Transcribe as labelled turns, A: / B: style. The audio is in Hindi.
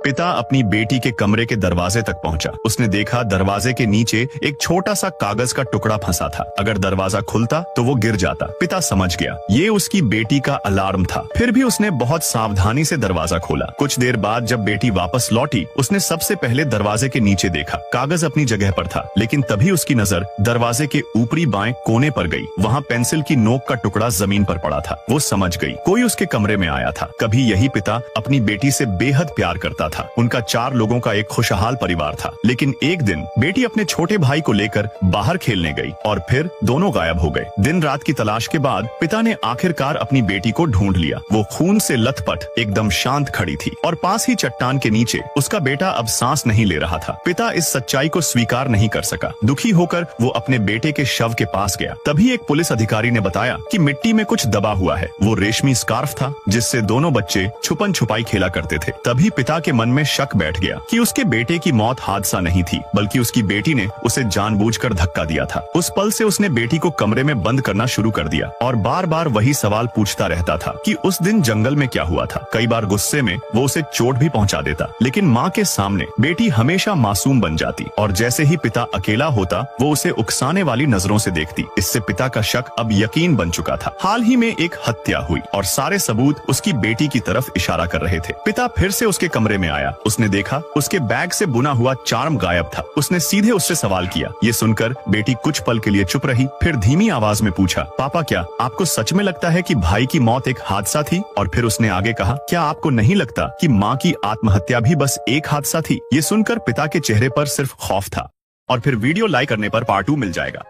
A: पिता अपनी बेटी के कमरे के दरवाजे तक पहुंचा। उसने देखा दरवाजे के नीचे एक छोटा सा कागज का टुकड़ा फंसा था। अगर दरवाजा खुलता तो वो गिर जाता। पिता समझ गया ये उसकी बेटी का अलार्म था। फिर भी उसने बहुत सावधानी से दरवाजा खोला। कुछ देर बाद जब बेटी वापस लौटी, उसने सबसे पहले दरवाजे के नीचे देखा। कागज अपनी जगह पर था, लेकिन तभी उसकी नजर दरवाजे के ऊपरी बाएं कोने पर गई। वहाँ पेंसिल की नोक का टुकड़ा जमीन पर पड़ा था। वो समझ गई कोई उसके कमरे में आया था। कभी यही पिता अपनी बेटी से बेहद प्यार करता था। उनका 4 लोगों का एक खुशहाल परिवार था। लेकिन एक दिन बेटी अपने छोटे भाई को लेकर बाहर खेलने गई और फिर दोनों गायब हो गए। दिन रात की तलाश के बाद पिता ने आखिरकार अपनी बेटी को ढूंढ लिया। वो खून से लथपथ एकदम शांत खड़ी थी और पास ही चट्टान के नीचे उसका बेटा अब सांस नहीं ले रहा था। पिता इस सच्चाई को स्वीकार नहीं कर सका। दुखी होकर वो अपने बेटे के शव के पास गया। तभी एक पुलिस अधिकारी ने बताया कि मिट्टी में कुछ दबा हुआ है। वो रेशमी स्कार्फ था जिससे दोनों बच्चे छुपन छुपाई खेला करते थे। तभी पिता के मन में शक बैठ गया कि उसके बेटे की मौत हादसा नहीं थी, बल्कि उसकी बेटी ने उसे जानबूझकर धक्का दिया था। उस पल से उसने बेटी को कमरे में बंद करना शुरू कर दिया और बार बार वही सवाल पूछता रहता था कि उस दिन जंगल में क्या हुआ था। कई बार गुस्से में वो उसे चोट भी पहुंचा देता, लेकिन माँ के सामने बेटी हमेशा मासूम बन जाती और जैसे ही पिता अकेला होता वो उसे उकसाने वाली नजरों से देखती। इससे पिता का शक अब यकीन बन चुका था। हाल ही में एक हत्या हुई और सारे सबूत उसकी बेटी की तरफ इशारा कर रहे थे। पिता फिर से उसके कमरे में आया। उसने देखा उसके बैग से बुना हुआ चार्म गायब था। उसने सीधे उससे सवाल किया। ये सुनकर बेटी कुछ पल के लिए चुप रही, फिर धीमी आवाज में पूछा, पापा क्या आपको सच में लगता है कि भाई की मौत एक हादसा थी? और फिर उसने आगे कहा, क्या आपको नहीं लगता कि माँ की आत्महत्या भी बस एक हादसा थी? ये सुनकर पिता के चेहरे पर सिर्फ खौफ था। और फिर वीडियो लाइक करने पर पार्ट 2 मिल जाएगा।